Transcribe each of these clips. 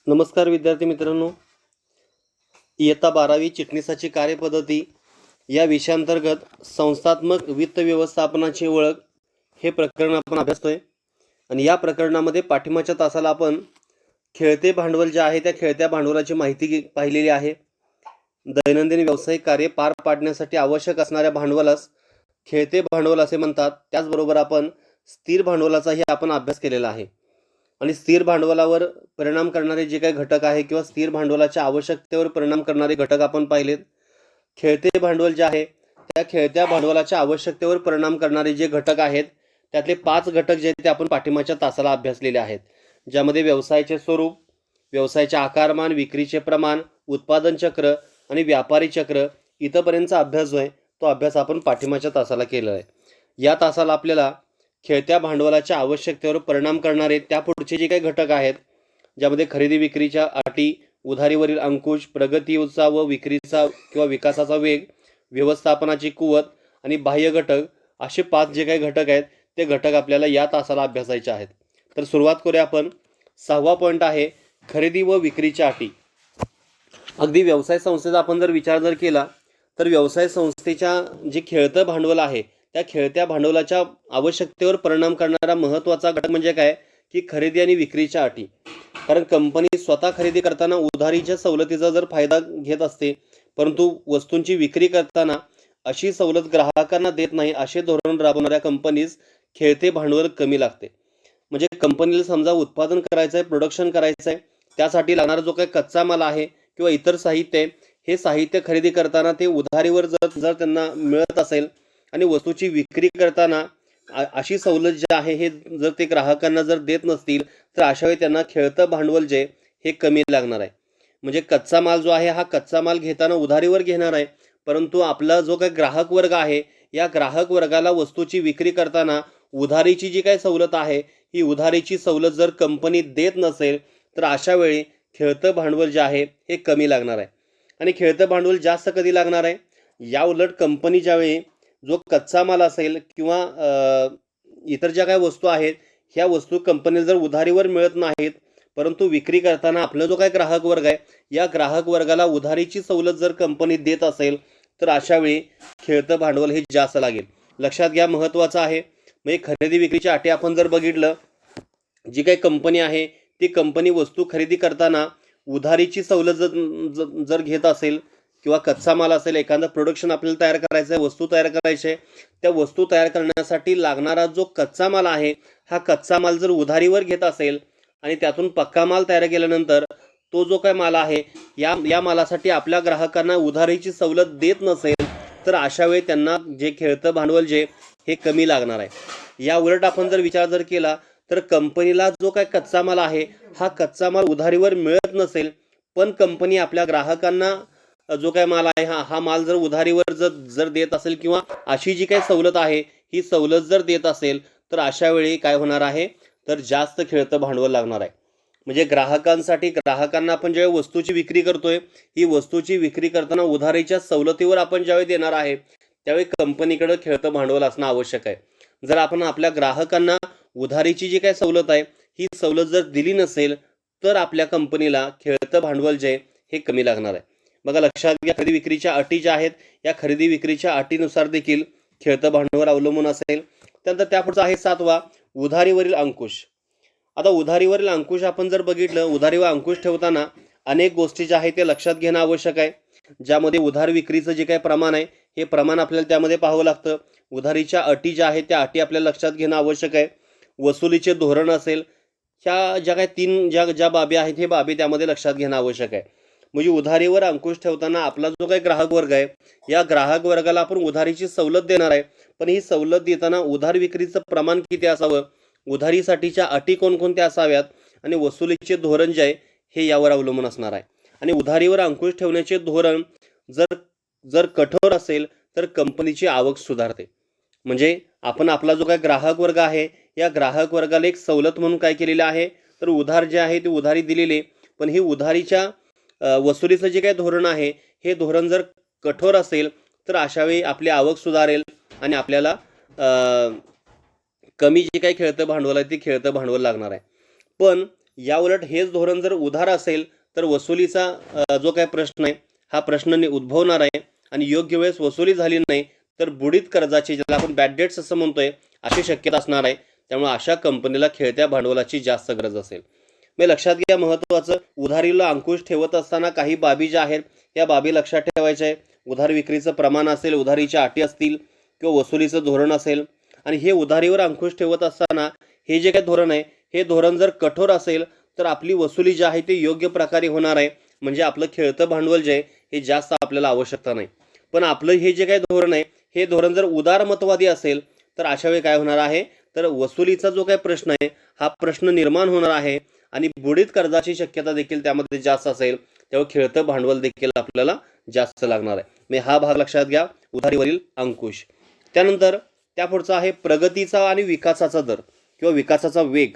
नमस्कार विद्यार्थी मित्रांनो. इयत्ता 12वी चिटणीसाची कार्यपद्धती या विषयांतर्गत संस्थात्मक वित्त व्यवस्थापनाची ओळख हे प्रकरण आपण अभ्यासतोय. आणि या प्रकरणामध्ये पाठिंबाच्या तासाला आपण खेळते भांडवल जे आहे त्या खेळत्या भांडवलाची माहिती पाहिलेली आहे. दैनंदिन व्यावसायिक कार्य पार पाडण्यासाठी आवश्यक असणाऱ्या भांडवलास खेळते भांडवल असे म्हणतात. त्याचबरोबर आपण स्थिर भांडवलाचाही आपण अभ्यास केलेला आहे. आणि स्थिर भांडवलावर परिणाम करणारे जे काही घटक आहे किंवा स्थिर भांडवलाच्या आवश्यकतेवर परिणाम करणारे घटक आपण पाहिलेत. खेळते भांडवल जे आहे त्या खेळत्या भांडवलाच्या आवश्यकतेवर परिणाम करणारे जे घटक आहेत त्यातले 5 घटक जे ते आपण पाठिंबाच्या तासाला अभ्यासलेले आहेत, ज्यामध्ये व्यवसायाचे स्वरूप, व्यवसायाचे आकारमान, विक्रीचे प्रमाण, उत्पादन चक्र आणि व्यापारी चक्र इथंपर्यंतचा अभ्यास जो आहे तो अभ्यास आपण पाठिंबाच्या तासाला केला आहे. या तासाला आपल्याला खेळत्या भांडवलाच्या आवश्यकतेवर परिणाम करणारे त्या पुढचे जे काही घटक आहेत, ज्यामध्ये खरेदी विक्रीच्या अटी, उधारीवरील अंकुश, प्रगतीचा व विक्रीचा किंवा विकासाचा वेग, व्यवस्थापनाची कुवत आणि बाह्य घटक, असे 5 जे काही घटक आहेत ते घटक आपल्याला या तासाला अभ्यासायचे आहेत. तर सुरुवात करूया आपण. 6वा पॉईंट आहे खरेदी व विक्रीच्या अटी. अगदी व्यवसाय संस्थेचा आपण जर विचार केला तर व्यवसाय संस्थेच्या जे खेळतं भांडवल आहे त्या खेळत्या भांडवलाच्या आवश्यकतेवर परिणाम करणारा महत्त्वाचा घटक म्हणजे काय की खरेदी आणि विक्रीच्या अटी. कारण कंपनी स्वतः खरेदी करताना उधारीच्या सवलतीचा जर फायदा घेत असते, परंतु वस्तूंची विक्री करताना अशी सवलत ग्राहकांना देत नाही, असे धोरण राबवणाऱ्या कंपनीज खेळते भांडवल कमी लागते. म्हणजे कंपनीला समजा उत्पादन करायचं आहे, प्रोडक्शन करायचं आहे, त्यासाठी लागणारा जो काही कच्चा माल आहे किंवा इतर साहित्य आहे, हे साहित्य खरेदी करताना ते उधारीवर जर त्यांना मिळत असेल आणि वस्तूची विक्री करताना अशी सवलत जी आहे हे जर ते ग्राहकांना जर देत नसतील तर अशा वेळी त्यांना खेळतं भांडवल जे हे कमी लागणार आहे. म्हणजे कच्चा माल जो आहे हा कच्चा माल घेताना उधारीवर घेणार आहे, परंतु आपला जो काही ग्राहक वर्ग आहे या ग्राहक वर्गाला वस्तूची विक्री करताना उधारीची जी काही सवलत आहे ही उधारीची सवलत जर कंपनी देत नसेल तर अशा वेळी खेळतं भांडवल जे आहे हे कमी लागणार आहे. आणि खेळतं भांडवल जास्त कधी लागणार आहे, या उलट कंपनी ज्यावेळी जो कच्चा माल असेल किंवा इतर ज्या काही वस्तू आहेत ह्या वस्तू कंपनीला जर उधारीवर मिळत नाहीत, परंतु विक्री करताना आपला जो काही ग्राहक वर्ग आहे या ग्राहक वर्गाला उधारीची सवलत जर कंपनी देत असेल तर अशा वेळी खेळतं भांडवल हे जास्त लागेल. लक्षात घ्या, महत्त्वाचं आहे. म्हणजे खरेदी विक्रीची अटी आपण जर बघितलं, जी काही कंपनी आहे ती कंपनी वस्तू खरेदी करताना उधारीची सवलत जर घेत असेल किंवा कच्चा माल असेल, एखादं प्रोडक्शन आपल्याला तयार करायचं आहे, वस्तू तयार करायची आहे, त्या वस्तू तयार करण्यासाठी लागणारा जो कच्चा माल आहे हा कच्चा माल जर उधारीवर घेत असेल आणि त्यातून पक्का माल तयार केल्यानंतर तो जो काय माल आहे या मालासाठी आपल्या ग्राहकांना उधारीची सवलत देत नसेल तर अशा वेळी त्यांना जे खेळतं भांडवल जे हे कमी लागणार आहे. या उलट आपण जर विचार केला तर कंपनीला जो काय कच्चा माल आहे हा कच्चा माल उधारीवर मिळत नसेल, पण कंपनी आपल्या ग्राहकांना जो काय माल आहे हा माल जर उधारीवर जर देत असेल किंवा अशी जी काही सवलत आहे ही सवलत जर देत असेल तर अशा वेळी काय होणार आहे तर जास्त खेळतं भांडवल लागणार आहे. म्हणजे ग्राहकांना आपण ज्यावेळी वस्तूची विक्री करतोय ही वस्तूची विक्री करताना उधारीच्या सवलतीवर आपण ज्यावेळी देणार आहे त्यावेळी कंपनीकडे खेळतं भांडवल असणं आवश्यक आहे. जर आपण आपल्या ग्राहकांना उधारीची जी काही सवलत आहे ही सवलत जर दिली नसेल तर आपल्या कंपनीला खेळतं भांडवल जे हे कमी लागणार आहे. बघा, लक्षात घ्या, खरेदी विक्रीच्या अटी ज्या आहेत या खरेदी विक्रीच्या अटीनुसार देखील खेळतं भांडवल अवलंबून असेल. त्यानंतर त्यापुढचा आहे 7वा उधारीवरील अंकुश. आता उधारीवरील अंकुश आपण जर बघितलं, उधारीवर अंकुश ठेवताना अनेक गोष्टी ज्या आहेत ते लक्षात घेणं आवश्यक आहे. ज्यामध्ये उधार विक्रीचं जे काही प्रमाण आहे हे प्रमाण आपल्याला त्यामध्ये पाहावं लागतं. उधारीच्या अटी ज्या आहेत त्या अटी आपल्याला लक्षात घेणं आवश्यक आहे. वसुलीचे धोरण असेल, ह्या ज्या काही 3 ज्या बाबी आहेत हे बाबी त्यामध्ये लक्षात घेणं आवश्यक आहे. म्हणजे उधारीवर अंकुश ठेवताना आपला जो काही ग्राहक वर्ग आहे या ग्राहक वर्गाला आपण उधारीची सवलत देणार आहे, पण ही सवलत देताना उधार विक्रीचं प्रमाण किती असावं, उधारीसाठीच्या अटी कोणकोणत्या असाव्यात आणि वसुलीचे धोरण जे आहे हे यावर अवलंबून असणार आहे. आणि उधारीवर अंकुश ठेवण्याचे धोरण जर कठोर असेल तर कंपनीची आवक सुधारते. म्हणजे आपण आपला जो काही ग्राहक वर्ग आहे या ग्राहक वर्गाला एक सवलत म्हणून काय केलेलं आहे तर उधार जे आहे ते उधारी दिलेली, पण ही उधारीच्या वसुलीचं जे काही धोरण आहे हे धोरण जर कठोर असेल तर अशावेळी आपली आवक सुधारेल आणि आपल्याला कमी जे काही खेळतं भांडवल आहे ते खेळतं भांडवल लागणार आहे. पण याउलट हेच धोरण जर उधार असेल तर वसुलीचा जो काही प्रश्न आहे हा प्रश्न उद्भवणार आहे आणि योग्य वेळेस वसुली झाली नाही तर बुडीत कर्जाची, ज्याला आपण बॅड डेट्स असं म्हणतोय, अशी शक्यता असणार आहे. त्यामुळे अशा कंपनीला खेळत्या भांडवलाची जास्त गरज असेल. मी लक्षात घ्या, महत्त्वाचं, उधारीला अंकुश ठेवत असताना काही बाबी ज्या आहेत या बाबी लक्षात ठेवायच्या आहे. उधार विक्रीचं प्रमाण असेल, उधारीच्या अटी असतील किंवा वसुलीचं धोरण असेल, आणि हे उधारीवर अंकुश ठेवत असताना हे जे काही धोरण आहे हे धोरण जर कठोर असेल तर आपली वसुली जी आहे ती योग्य प्रकारे होणार आहे. म्हणजे आपलं खेळतं भांडवल जे आहे हे जास्त आपल्याला आवश्यकता नाही. पण आपलं हे जे काही धोरण आहे हे धोरण जर उदारमतवादी असेल तर अशा वेळी काय होणार आहे, तर वसुलीचा जो काही प्रश्न आहे हा प्रश्न निर्माण होणार आहे आणि बुडीत कर्जाची शक्यता देखील त्यामध्ये जास्त असेल. त्यामुळे खेळतं भांडवल देखील आपल्याला जास्त लागणार आहे. मी हा भाग लक्षात घ्या, उधारीवरील अंकुश. त्यानंतर त्यापुढचा आहे प्रगतीचा आणि विकासाचा दर किंवा विकासाचा वेग.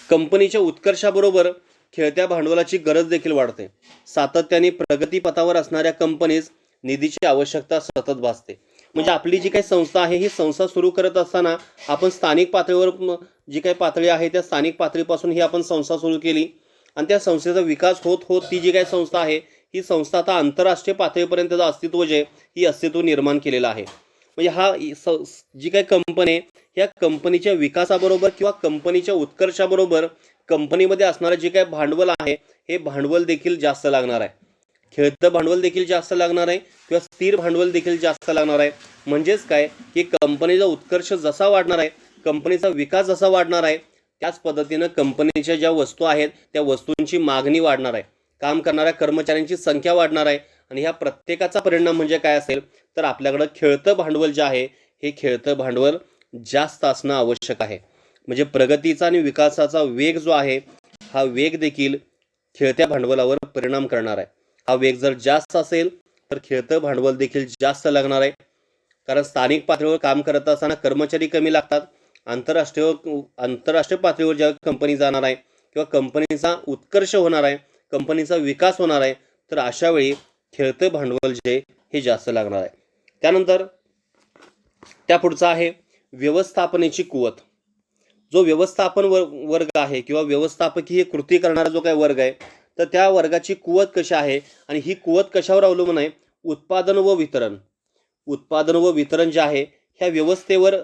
कंपनीच्या उत्कर्षाबरोबर खेळत्या भांडवलाची गरज देखील वाढते. सातत्याने प्रगतीपथावर असणाऱ्या कंपनीज निधीची आवश्यकता सतत भासते. म्हणजे आपली जी काही संस्था आहे ही संस्था सुरू करत असताना आपण स्थानिक पातळीवर जी काही पातळी आहे त्या स्थानिक पातळीपासून ही आपण संस्था सुरू केली आणि त्या संस्थेचा विकास होत होत ती जी काही संस्था आहे ही संस्था आता आंतरराष्ट्रीय पातळीपर्यंत त्याचं अस्तित्व जे ही अस्तित्व निर्माण केलेलं आहे. म्हणजे हा जी काही कंपनी आहे या कंपनीच्या विकासाबरोबर किंवा कंपनीच्या उत्कर्षाबरोबर कंपनीमध्ये असणारं जे काही भांडवल आहे हे भांडवल देखील जास्त लागणार आहे. खेळतं भांडवल देखील जास्त लागणार आहे किंवा स्थिर भांडवल देखील जास्त लागणार आहे. म्हणजेच काय की कंपनीचा उत्कर्ष जसा वाढणार आहे, कंपनीचा विकास जसा वाढणार आहे, त्याच पद्धतीनं कंपनीच्या ज्या वस्तू आहेत त्या वस्तूंची मागणी वाढणार आहे, काम करणाऱ्या कर्मचाऱ्यांची संख्या वाढणार आहे आणि ह्या प्रत्येकाचा परिणाम म्हणजे काय असेल तर आपल्याकडं खेळतं भांडवल जे आहे हे खेळतं भांडवल जास्त असणं आवश्यक आहे. म्हणजे प्रगतीचा आणि विकासाचा वेग जो आहे हा वेग देखील खेळत्या भांडवलावर परिणाम करणार आहे. हा वेग जर जास्त असेल तर खेळतं भांडवल देखील जास्त लागणार आहे. कारण स्थानिक पातळीवर काम करत असताना कर्मचारी कमी लागतात. आंतरराष्ट्रीय पातळीवर ज्या कंपनी जाणार आहे किंवा कंपनीचा उत्कर्ष होणार आहे, कंपनीचा विकास होणार आहे, तर अशा वेळी खेळतं भांडवल जे हे जास्त लागणार आहे. त्यानंतर त्यापुढचा आहे व्यवस्थापनेची कुवत. जो व्यवस्थापन वर्ग आहे किंवा व्यवस्थापकीय कृती करणारा जो काही वर्ग आहे तर त्या वर्गाची कुवत कशी आहे आणि ही कुवत कशावर अवलंबून आहे, उत्पादन व वितरण. उत्पादन व वितरण जे आहे ह्या व्यवस्थेवर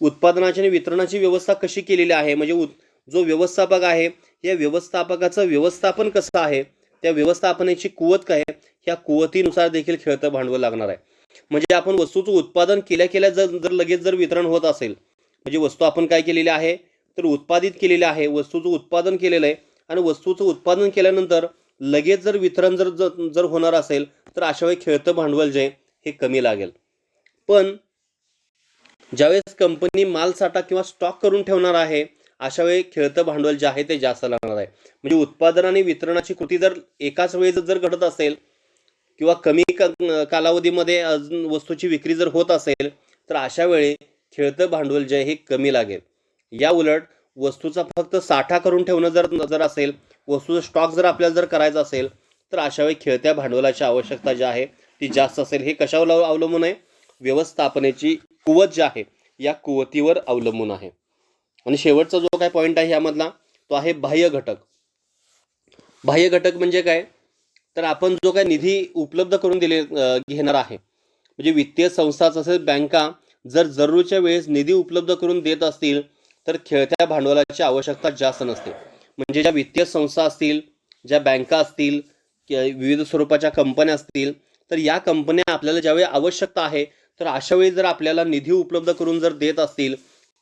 उत्पादनाची आणि वितरणाची व्यवस्था कशी केलेली आहे. म्हणजे जो व्यवस्थापक आहे या व्यवस्थापकाचं व्यवस्थापन कसं आहे, त्या व्यवस्थापनाची कुवत काय आहे, ह्या कुवतीनुसार देखील खेळतं भांडवल लागणार आहे. म्हणजे आपण वस्तूचं उत्पादन केल्या जर लगेच जर वितरण होत असेल, म्हणजे वस्तू आपण काय केलेली आहे तर उत्पादित केलेली आहे, वस्तूचं उत्पादन केलेलं आहे आणि वस्तूचं उत्पादन केल्यानंतर लगेच जर वितरण जर होणार असेल तर अशा वेळी खेळतं भांडवल जे हे कमी लागेल. पण ज्यावेळेस कंपनी मालसाठा किंवा स्टॉक करून ठेवणार आहे अशा वेळी खेळतं भांडवल जे आहे ते जास्त लागणार आहे. म्हणजे उत्पादन आणि वितरणाची कृती जर एकाच वेळेस जर घडत असेल किंवा कमी कालावधीमध्ये वस्तूची विक्री जर होत असेल तर अशा वेळी खेळतं भांडवल जे हे कमी लागेल. या उलट वस्तूचा फक्त साठा करून ठेवणं जर असेल, वस्तूचा स्टॉक जर आपल्याला जर करायचा असेल तर अशा वेळी खेळत्या भांडवलाची आवश्यकता जी आहे ती जास्त असेल. हे कशावर अवलंबून आहे, व्यवस्थापनेची कुवत जी आहे या कुवतीवर अवलंबून आहे. आणि शेवटचा जो काय पॉईंट आहे यामधला तो आहे बाह्य घटक. बाह्य घटक म्हणजे काय, तर आपण जो काय निधी उपलब्ध करून घेणार आहे, म्हणजे वित्तीय संस्था तसेच बँका जर जरुरीच्या वेळेस निधी उपलब्ध करून देत असतील तर खेळत्या भांडवलाची आवश्यकता जास्त नसते. म्हणजे ज्या वित्तीय संस्था असतील, ज्या बँका असतील, विविध स्वरूपाच्या कंपन्या असतील, तर या कंपन्या आपल्याला ज्यावेळी आवश्यकता आहे तर अशा वेळी जर आपल्याला निधी उपलब्ध करून जर देत असतील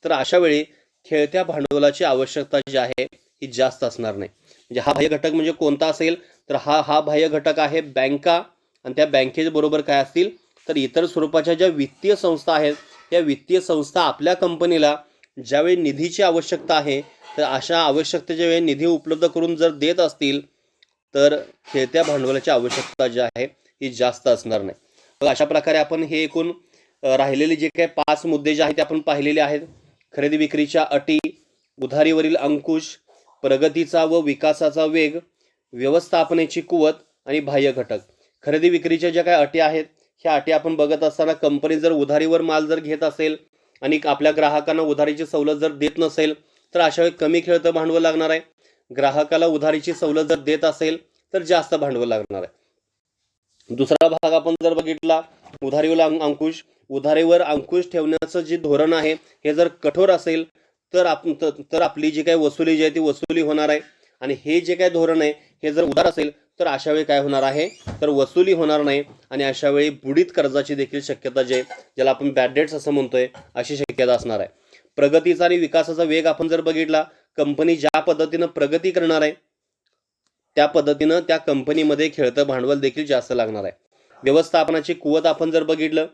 तर अशा वेळी खेळत्या भांडवलाची आवश्यकता जी आहे ही जास्त असणार नाही. म्हणजे हा बाह्य घटक म्हणजे कोणता असेल तर हा बाह्य घटक आहे बँका. आणि त्या बँकेच्या बरोबर काय असतील तर इतर स्वरूपाच्या ज्या वित्तीय संस्था आहेत या वित्तीय संस्था आपल्या कंपनीला ज्यावेळी निधीची आवश्यकता आहे तर अशा आवश्यकतेच्या वेळी निधी उपलब्ध करून जर देत असतील तर खेळत्या भांडवलाची आवश्यकता जी आहे ही जास्त असणार नाही. तर अशा प्रकारे आपण हे एकूण राहिलेले जे काही 5 मुद्दे जे आहेत ते आपण पाहिलेले आहेत. खरेदी विक्रीच्या अटी, उधारीवरील अंकुश, प्रगतीचा व विकासाचा वेग, व्यवस्थापनेची कुवत आणि बाह्य घटक. खरेदी विक्रीच्या ज्या काही अटी आहेत ह्या अटी आपण बघत असताना कंपनी जर उधारीवर माल जर घेत असेल आणि आपल्या ग्राहकांना उधारीची सवलत जर देत नसेल तर अशा वेळी कमी खेळतं भांडवल लागणार आहे. ग्राहकाला उधारीची सवलत जर देत असेल तर जास्त भांडवल लागणार आहे. दुसरा भाग आपण जर बघितला, उधारीवर अंकुश. उधारीवर अंकुश ठेवण्याचं जे धोरण आहे हे जर कठोर असेल तर आपली जी काही वसुली जी आहे ती वसुली होणार आहे. आणि हे जे काही धोरण आहे हे जर उदार असेल तर अशा वेळी काय होणार आहे, तर वसुली होणार नाही. आणि अशा वेळी बुडीत कर्जाची देखील शक्यता, जे ज्याला आपण बॅड डेट्स असं म्हणतोय, अशी शक्यता असणार आहे. प्रगतीचा आणि विकासाचा वेग आपण जर बघितला, कंपनी ज्या पद्धतीनं प्रगती करणार आहे त्या पद्धतीनं त्या कंपनीमध्ये खेळतं भांडवल देखील जास्त लागणार आहे. व्यवस्थापनाची कुवत आपण जर बघितलं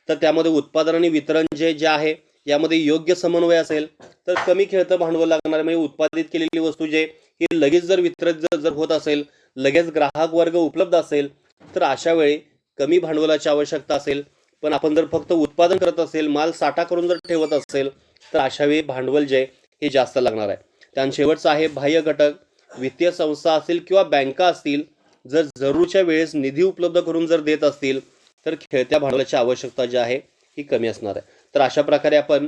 तर त्यामध्ये उत्पादन आणि वितरण जे आहे यामध्ये योग्य समन्वय असेल तर कमी खेळतं भांडवल लागणार आहे. म्हणजे उत्पादित केलेली वस्तू जे ही लगेच जर वितरित जर होत असेल, लगेच ग्राहक वर्ग उपलब्ध असेल, तर अशा वेळी कमी भांडवलाची आवश्यकता असेल. पण आपण जर फक्त उत्पादन करत असेल, माल साठा करून जर ठेवत असेल, तर अशा वेळी भांडवल जे हे जास्त लागणार आहे. त्यानंतर शेवटचं आहे बाह्य घटक. वित्तीय संस्था असतील किंवा बँका असतील, जर जरूरच्या वेळेस निधी उपलब्ध करून जर देत असतील तर खेळत्या भांडवलाची आवश्यकता जी आहे ही कमी असणार आहे. तर अशा प्रकारे आपण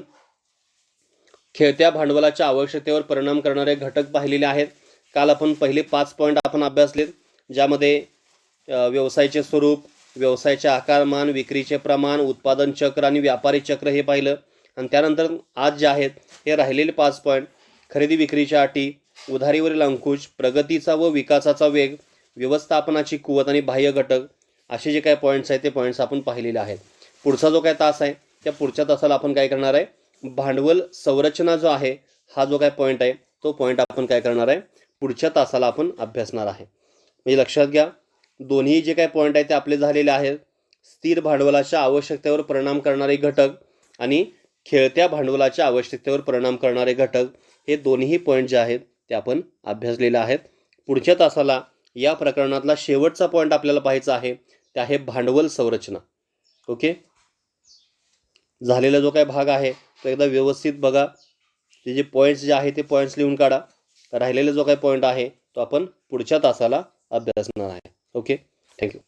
खेळत्या भांडवलाच्या आवश्यकतेवर परिणाम करणारे घटक पाहिलेले आहेत. काल आपण पहिले 5 पॉईंट आपण अभ्यासलेत, ज्यामध्ये व्यवसायाचे स्वरूप, व्यवसायाचे आकारमान, विक्रीचे प्रमाण, उत्पादन चक्र आणि व्यापारी चक्र हे पाहिलं. आणि त्यानंतर आज जे आहेत हे राहिलेले 5 पॉईंट, खरेदी विक्रीच्या अटी, उधारीवरील अंकुश, प्रगतीचा व विकासाचा वेग, व्यवस्थापनाची कुवत आणि बाह्य घटक, असे जे काही पॉईंट्स आहेत ते पॉईंट्स आपण पाहिलेले आहेत. पुढचा जो काही तास आहे त्या पुढच्या तासाला आपण काय करणार आहे, भांडवल संरचना जो आहे हा जो काय पॉईंट आहे तो पॉईंट आपण काय करणार आहे, पुढच्या तासाला आपण अभ्यासणार आहे. म्हणजे लक्षात घ्या, दोन्ही जे काही पॉईंट आहेत ते आपले झालेले आहेत. स्थिर भांडवलाच्या आवश्यकतेवर परिणाम करणारे घटक आणि खेळत्या भांडवलाच्या आवश्यकतेवर परिणाम करणारे घटक, हे दोन्ही पॉईंट जे आहेत ते आपण अभ्यासलेले आहेत. पुढच्या तासाला या प्रकरणातला शेवटचा पॉईंट आपल्याला पाहायचा आहे, ते आहे भांडवल संरचना. ओके, झालेला जो काही भाग आहे तो एकदा व्यवस्थित बघा. ते जे पॉईंट्स जे आहे ते पॉईंट्स लिहून काढा. राहिलेला जो काही पॉईंट आहे तो आपण पुढच्या तासाला अभ्यासणार आहे. Okay, thank you.